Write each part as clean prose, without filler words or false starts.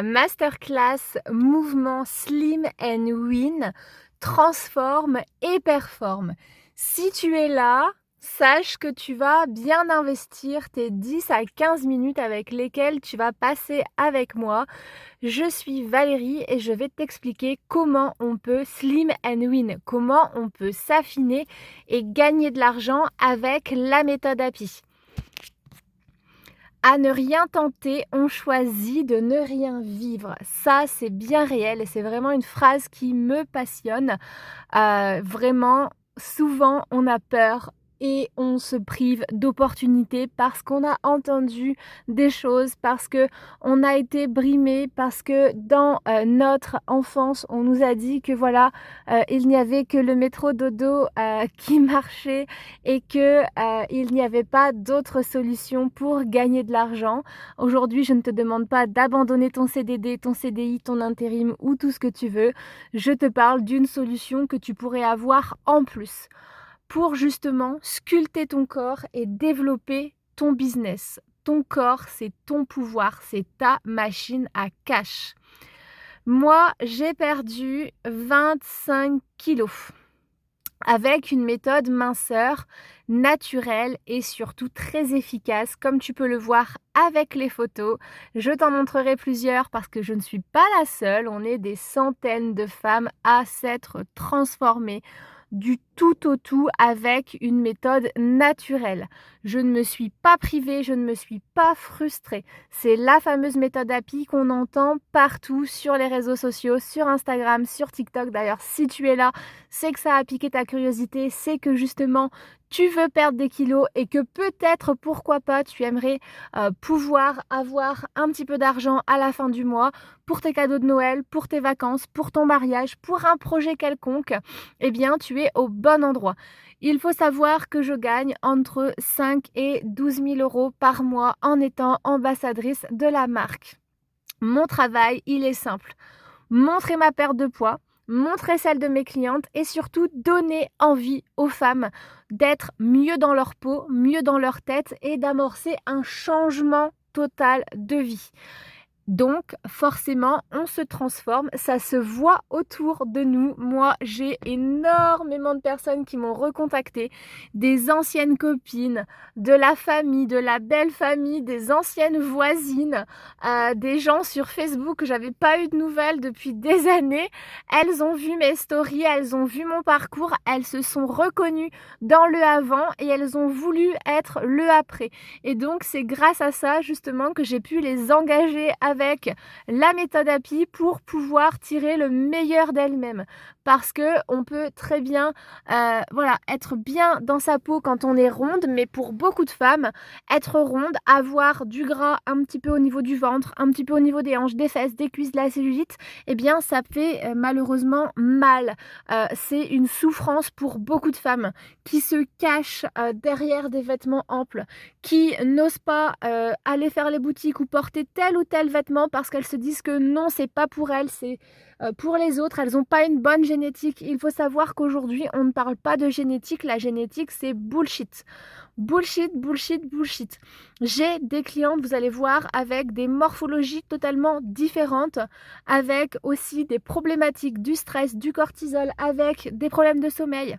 Masterclass Mouvement Slim and Win, transforme et performe. Si tu es là, sache que tu vas bien investir tes 10 à 15 minutes avec lesquelles tu vas passer avec moi. Je suis Valérie et je vais t'expliquer comment on peut slim and win, comment on peut s'affiner et gagner de l'argent avec la méthode API. À ne rien tenter, on choisit de ne rien vivre. Ça, c'est bien réel et c'est vraiment une phrase qui me passionne. Vraiment, souvent, on a peur et on se prive d'opportunités parce qu'on a entendu des choses, parce qu'on a été brimé, parce que dans notre enfance, on nous a dit que voilà, il n'y avait que le métro dodo qui marchait et que il n'y avait pas d'autre solution pour gagner de l'argent. Aujourd'hui, je ne te demande pas d'abandonner ton CDD, ton CDI, ton intérim ou tout ce que tu veux. Je te parle d'une solution que tu pourrais avoir en plus pour justement sculpter ton corps et développer ton business. Ton corps, c'est ton pouvoir, c'est ta machine à cash. Moi, j'ai perdu 25 kilos avec une méthode minceur naturelle et surtout très efficace, comme tu peux le voir avec les photos. Je t'en montrerai plusieurs parce que je ne suis pas la seule. On est des centaines de femmes à s'être transformées du tout au tout avec une méthode naturelle. Je ne me suis pas privée, je ne me suis pas frustrée. C'est la fameuse méthode API qu'on entend partout sur les réseaux sociaux, sur Instagram, sur TikTok. D'ailleurs, si tu es là, c'est que ça a piqué ta curiosité, c'est que justement tu veux perdre des kilos et que peut-être, pourquoi pas, tu aimerais pouvoir avoir un petit peu d'argent à la fin du mois pour tes cadeaux de Noël, pour tes vacances, pour ton mariage, pour un projet quelconque. Eh bien, tu es au bon endroit. Il faut savoir que je gagne entre 5 et 12 000 euros par mois en étant ambassadrice de la marque. Mon travail, il est simple. Montrer ma perte de poids, montrer celle de mes clientes et surtout donner envie aux femmes d'être mieux dans leur peau, mieux dans leur tête et d'amorcer un changement total de vie. Donc, forcément, on se transforme, ça se voit autour de nous. Moi, j'ai énormément de personnes qui m'ont recontacté, des anciennes copines, de la famille, de la belle famille, des anciennes voisines, des gens sur Facebook que j'avais pas eu de nouvelles depuis des années. Elles ont vu mes stories, elles ont vu mon parcours, elles se sont reconnues dans le avant et elles ont voulu être le après. Et donc, c'est grâce à ça, justement, que j'ai pu les engager avec la méthode API pour pouvoir tirer le meilleur d'elles-mêmes. Parce que on peut très bien être bien dans sa peau quand on est ronde, mais pour beaucoup de femmes, être ronde, avoir du gras un petit peu au niveau du ventre, un petit peu au niveau des hanches, des fesses, des cuisses, de la cellulite, eh bien ça fait malheureusement mal. C'est une souffrance pour beaucoup de femmes qui se cachent derrière des vêtements amples, qui n'osent pas aller faire les boutiques ou porter tel ou tel vêtement parce qu'elles se disent que non, c'est pas pour elles, c'est pour les autres, elles n'ont pas une bonne génétique. Il faut savoir qu'aujourd'hui, on ne parle pas de génétique. La génétique, c'est bullshit. Bullshit, bullshit, bullshit. J'ai des clientes, vous allez voir, avec des morphologies totalement différentes, avec aussi des problématiques du stress, du cortisol, avec des problèmes de sommeil,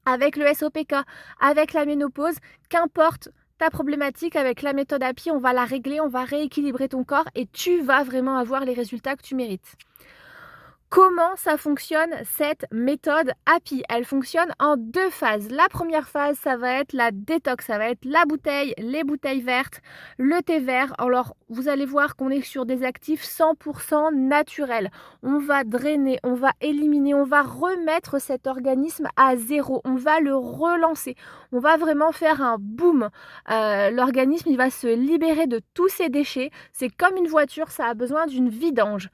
avec le SOPK, avec la ménopause, qu'importe ta problématique avec la méthode API, on va la régler, on va rééquilibrer ton corps et tu vas vraiment avoir les résultats que tu mérites. Comment ça fonctionne cette méthode API? Elle fonctionne en deux phases. La première phase, ça va être la détox, ça va être la bouteille, les bouteilles vertes, le thé vert. Alors, vous allez voir qu'on est sur des actifs 100% naturels. On va drainer, on va éliminer, on va remettre cet organisme à zéro. On va le relancer. On va vraiment faire un boom. L'organisme, il va se libérer de tous ses déchets. C'est comme une voiture, ça a besoin d'une vidange.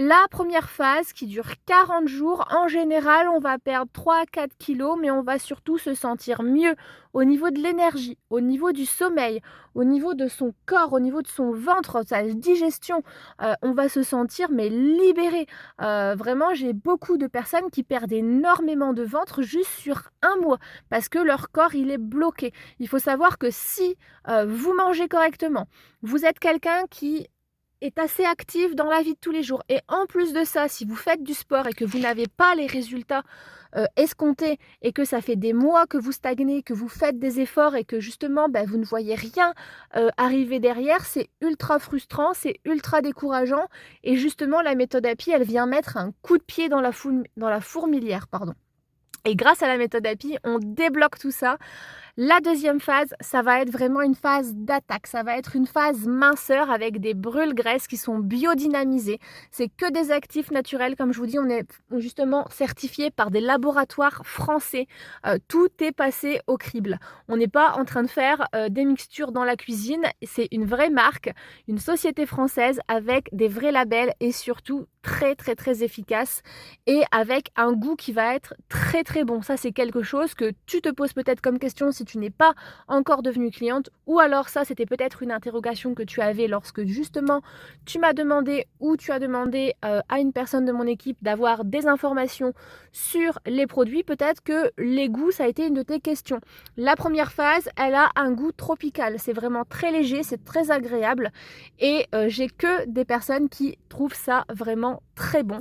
La première phase qui dure 40 jours, en général, on va perdre 3 à 4 kilos, mais on va surtout se sentir mieux au niveau de l'énergie, au niveau du sommeil, au niveau de son corps, au niveau de son ventre, sa digestion. On va se sentir mais libéré. Vraiment, j'ai beaucoup de personnes qui perdent énormément de ventre juste sur un mois parce que leur corps, il est bloqué. Il faut savoir que si vous mangez correctement, vous êtes quelqu'un qui est assez active dans la vie de tous les jours. Et en plus de ça, si vous faites du sport et que vous n'avez pas les résultats escomptés et que ça fait des mois que vous stagnez, que vous faites des efforts et que justement vous ne voyez rien arriver derrière, c'est ultra frustrant, c'est ultra décourageant. Et justement, la méthode API, elle vient mettre un coup de pied dans la fourmilière, pardon. Et grâce à la méthode API, on débloque tout ça. La deuxième phase, ça va être vraiment une phase d'attaque. Ça va être une phase minceur avec des brûle-graisses qui sont biodynamisées. C'est que des actifs naturels. Comme je vous dis, on est justement certifié par des laboratoires français. Tout est passé au crible. On n'est pas en train de faire des mixtures dans la cuisine. C'est une vraie marque, une société française avec des vrais labels et surtout très très très efficace et avec un goût qui va être très très bon. Ça, c'est quelque chose que tu te poses peut-être comme question si tu n'es pas encore devenue cliente, ou alors ça, c'était peut-être une interrogation que tu avais lorsque justement tu m'as demandé ou tu as demandé à une personne de mon équipe d'avoir des informations sur les produits. Peut-être que les goûts, ça a été une de tes questions. La première phase, elle a un goût tropical. C'est vraiment très léger, c'est très agréable et j'ai que des personnes qui trouvent ça vraiment très bon.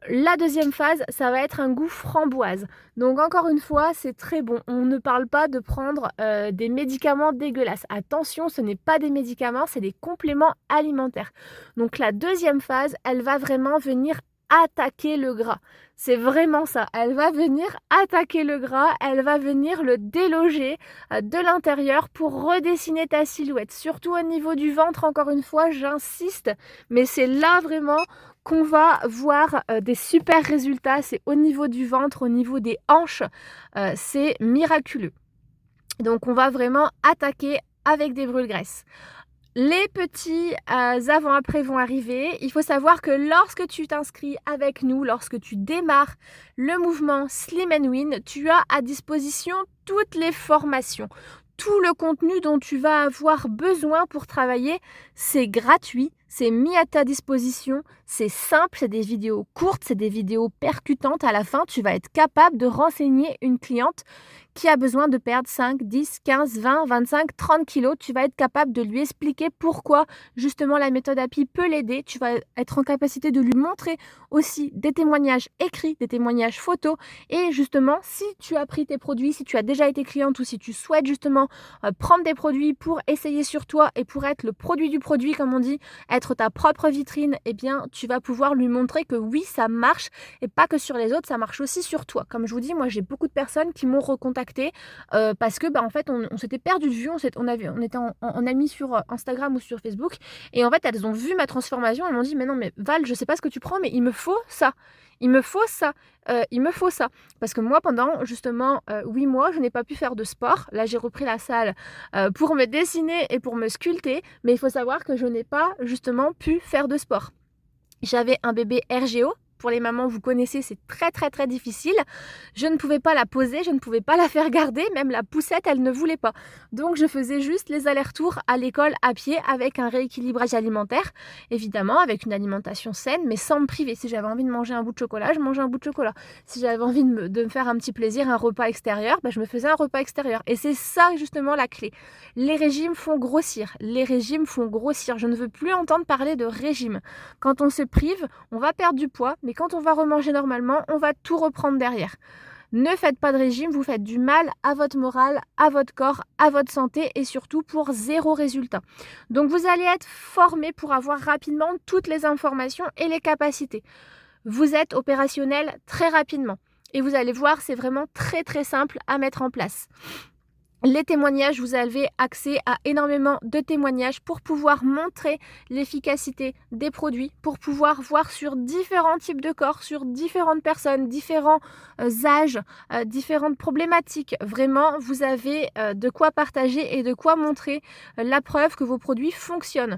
La deuxième phase, ça va être un goût framboise. Donc encore une fois, c'est très bon. On ne parle pas de prendre des médicaments dégueulasses. Attention, ce n'est pas des médicaments, c'est des compléments alimentaires. Donc la deuxième phase, elle va vraiment venir attaquer le gras. C'est vraiment ça. Elle va venir attaquer le gras, elle va venir le déloger de l'intérieur pour redessiner ta silhouette. Surtout au niveau du ventre, encore une fois, j'insiste, mais c'est là vraiment qu'on va voir des super résultats. C'est au niveau du ventre, au niveau des hanches, c'est miraculeux. Donc on va vraiment attaquer avec des brûle-graisses. Les petits avant-après vont arriver. Il faut savoir que lorsque tu t'inscris avec nous, lorsque tu démarres le mouvement Slim and Win, tu as à disposition toutes les formations. Tout le contenu dont tu vas avoir besoin pour travailler, c'est gratuit, c'est mis à ta disposition, c'est simple, c'est des vidéos courtes, c'est des vidéos percutantes. À la fin, tu vas être capable de renseigner une cliente qui a besoin de perdre 5, 10, 15, 20, 25, 30 kilos. Tu vas être capable de lui expliquer pourquoi justement la méthode API peut l'aider. Tu vas être en capacité de lui montrer aussi des témoignages écrits, des témoignages photos. Et justement, si tu as pris tes produits, si tu as déjà été cliente ou si tu souhaites justement prendre des produits pour essayer sur toi et pour être le produit du produit, comme on dit, être ta propre vitrine, eh bien, tu vas pouvoir lui montrer que oui, ça marche et pas que sur les autres, ça marche aussi sur toi. Comme je vous dis, moi, j'ai beaucoup de personnes qui m'ont recontacté parce que en fait on s'était perdu de vue, on était en amis sur Instagram ou sur Facebook et en fait elles ont vu ma transformation, elles m'ont dit mais non mais Val, je sais pas ce que tu prends mais il me faut ça, il me faut ça, il me faut ça, parce que moi pendant justement 8 mois je n'ai pas pu faire de sport. Là j'ai repris la salle pour me dessiner et pour me sculpter, mais il faut savoir que je n'ai pas justement pu faire de sport. J'avais un bébé RGO. Pour les mamans, vous connaissez, c'est très très très difficile. Je ne pouvais pas la poser, je ne pouvais pas la faire garder, même la poussette, elle ne voulait pas. Donc je faisais juste les allers-retours à l'école à pied avec un rééquilibrage alimentaire, évidemment avec une alimentation saine, mais sans me priver. Si j'avais envie de manger un bout de chocolat, je mangeais un bout de chocolat. Si j'avais envie de me faire un petit plaisir, un repas extérieur, je me faisais un repas extérieur. Et c'est ça justement la clé. Les régimes font grossir. Les régimes font grossir. Je ne veux plus entendre parler de régime. Quand on se prive, on va perdre du poids, mais quand on va remanger normalement, on va tout reprendre derrière. Ne faites pas de régime, vous faites du mal à votre morale, à votre corps, à votre santé et surtout pour zéro résultat. Donc vous allez être formé pour avoir rapidement toutes les informations et les capacités. Vous êtes opérationnel très rapidement et vous allez voir, c'est vraiment très très simple à mettre en place. Les témoignages, vous avez accès à énormément de témoignages pour pouvoir montrer l'efficacité des produits, pour pouvoir voir sur différents types de corps, sur différentes personnes, différents âges, différentes problématiques. Vraiment, vous avez de quoi partager et de quoi montrer la preuve que vos produits fonctionnent.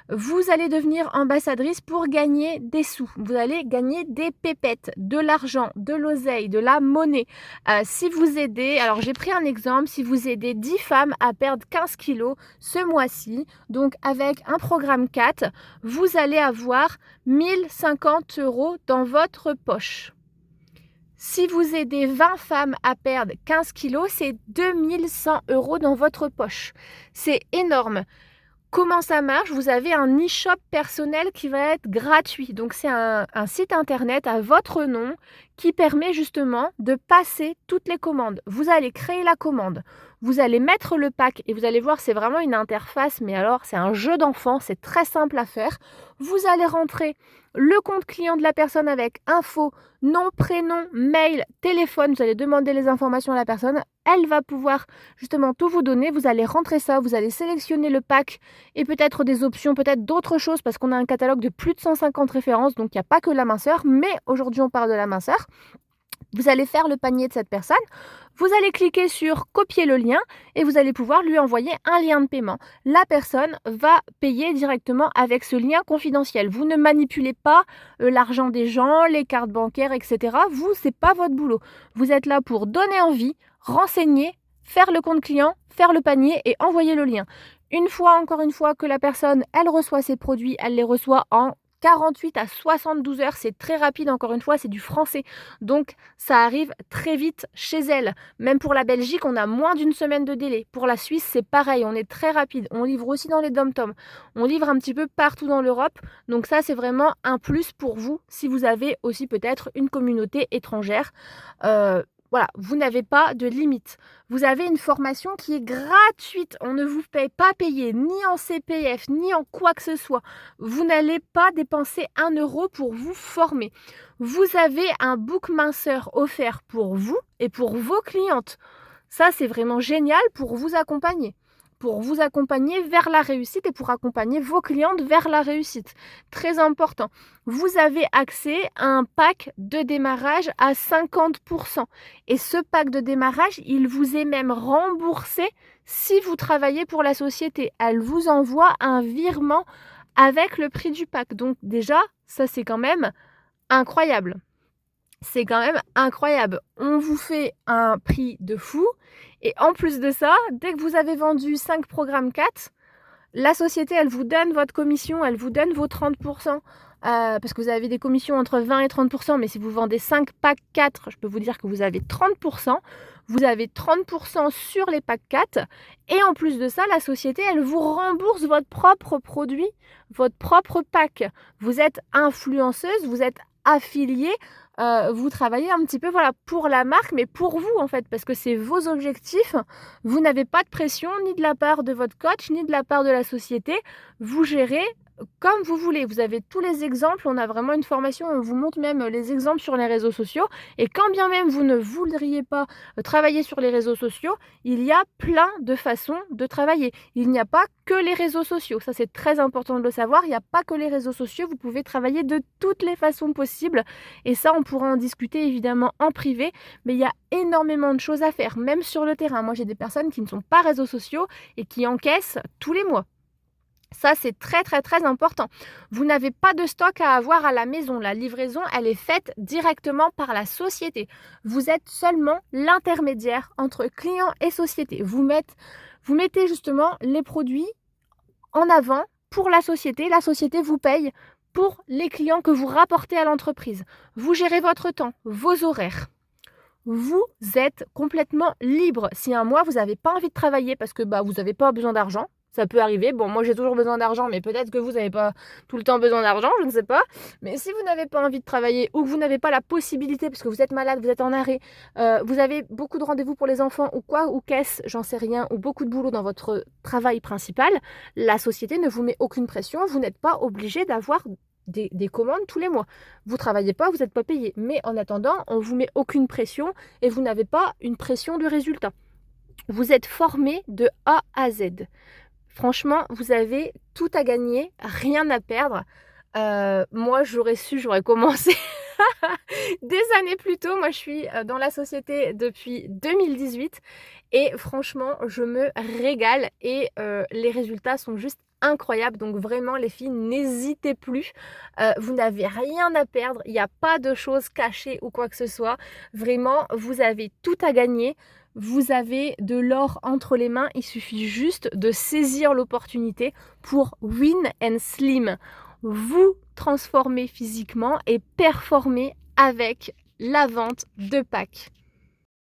Vous allez devenir ambassadrice pour gagner des sous. Vous allez gagner des pépettes, de l'argent, de l'oseille, de la monnaie. Si vous aidez, alors j'ai pris un exemple, si vous aidez 10 femmes à perdre 15 kilos ce mois-ci, donc avec un programme 4, vous allez avoir 1050 € dans votre poche. Si vous aidez 20 femmes à perdre 15 kilos, c'est 2100 € dans votre poche. C'est énorme. Comment ça marche? Vous avez un e-shop personnel qui va être gratuit. Donc c'est un site internet à votre nom qui permet justement de passer toutes les commandes. Vous allez créer la commande, vous allez mettre le pack et vous allez voir, c'est vraiment une interface, mais alors c'est un jeu d'enfant, c'est très simple à faire. Vous allez rentrer le compte client de la personne avec info, nom, prénom, mail, téléphone. Vous allez demander les informations à la personne. Elle va pouvoir justement tout vous donner. Vous allez rentrer ça, vous allez sélectionner le pack et peut-être des options, peut-être d'autres choses parce qu'on a un catalogue de plus de 150 références, donc il n'y a pas que la minceur, mais aujourd'hui on parle de la minceur. Vous allez faire le panier de cette personne, vous allez cliquer sur copier le lien et vous allez pouvoir lui envoyer un lien de paiement. La personne va payer directement avec ce lien confidentiel. Vous ne manipulez pas l'argent des gens, les cartes bancaires, etc. Vous, c'est pas votre boulot. Vous êtes là pour donner envie, renseigner, faire le compte client, faire le panier et envoyer le lien. Encore une fois, que la personne, elle reçoit ses produits, elle les reçoit en 48 à 72 heures, c'est très rapide, encore une fois, c'est du français. Donc, ça arrive très vite chez elle. Même pour la Belgique, on a moins d'une semaine de délai. Pour la Suisse, c'est pareil, on est très rapide. On livre aussi dans les dom-toms. On livre un petit peu partout dans l'Europe. Donc ça, c'est vraiment un plus pour vous si vous avez aussi peut-être une communauté étrangère. Voilà, vous n'avez pas de limite. Vous avez une formation qui est gratuite. On ne vous paye pas payer ni en CPF, ni en quoi que ce soit. Vous n'allez pas dépenser 1 euro pour vous former. Vous avez un book minceur offert pour vous et pour vos clientes. Ça, c'est vraiment génial pour vous accompagner. Pour vous accompagner vers la réussite et pour accompagner vos clientes vers la réussite. Très important. Vous avez accès à un pack de démarrage à 50%. Et ce pack de démarrage, il vous est même remboursé si vous travaillez pour la société. Elle vous envoie un virement avec le prix du pack. Donc déjà, ça c'est quand même incroyable. C'est quand même incroyable. On vous fait un prix de fou. Et en plus de ça, dès que vous avez vendu 5 programmes 4, la société, elle vous donne votre commission, elle vous donne vos 30%. Parce que vous avez des commissions entre 20 et 30%, mais si vous vendez 5 packs 4, je peux vous dire que vous avez 30%. Vous avez 30% sur les packs 4. Et en plus de ça, la société, elle vous rembourse votre propre produit, votre propre pack. Vous êtes influenceuse, vous êtes affilié, vous travaillez un petit peu pour la marque, mais pour vous en fait, parce que c'est vos objectifs. Vous n'avez pas de pression ni de la part de votre coach, ni de la part de la société. Vous gérez comme vous voulez. Vous avez tous les exemples. On a vraiment une formation, on vous montre même les exemples sur les réseaux sociaux. Et quand bien même vous ne voudriez pas travailler sur les réseaux sociaux, il y a plein de façons de travailler. Il n'y a pas que les réseaux sociaux. Ça, c'est très important de le savoir. Il n'y a pas que les réseaux sociaux. Vous pouvez travailler de toutes les façons possibles. Et ça, on pourra en discuter évidemment en privé. Mais il y a énormément de choses à faire, même sur le terrain. Moi, j'ai des personnes qui ne sont pas réseaux sociaux et qui encaissent tous les mois. Ça, c'est très, très, très important. Vous n'avez pas de stock à avoir à la maison. La livraison, elle est faite directement par la société. Vous êtes seulement l'intermédiaire entre client et société. Vous mettez justement les produits en avant pour la société. La société vous paye pour les clients que vous rapportez à l'entreprise. Vous gérez votre temps, vos horaires. Vous êtes complètement libre. Si un mois, vous n'avez pas envie de travailler parce que vous n'avez pas besoin d'argent, ça peut arriver. Bon, moi, j'ai toujours besoin d'argent, mais peut-être que vous n'avez pas tout le temps besoin d'argent, je ne sais pas. Mais si vous n'avez pas envie de travailler ou que vous n'avez pas la possibilité, parce que vous êtes malade, vous êtes en arrêt, vous avez beaucoup de rendez-vous pour les enfants ou quoi, ou qu'est-ce, j'en sais rien, ou beaucoup de boulot dans votre travail principal, la société ne vous met aucune pression. Vous n'êtes pas obligé d'avoir des commandes tous les mois. Vous travaillez pas, vous n'êtes pas payé. Mais en attendant, on vous met aucune pression et vous n'avez pas une pression de résultat. Vous êtes formé de A à Z. Franchement, vous avez tout à gagner, rien à perdre. Moi, j'aurais commencé des années plus tôt. Moi, je suis dans la société depuis 2018 et franchement, je me régale et les résultats sont juste incroyables. Donc vraiment, les filles, n'hésitez plus. Vous n'avez rien à perdre. Il n'y a pas de choses cachées ou quoi que ce soit. Vraiment, vous avez tout à gagner. Vous avez de l'or entre les mains, il suffit juste de saisir l'opportunité pour win and slim. Vous transformer physiquement et performer avec la vente de packs.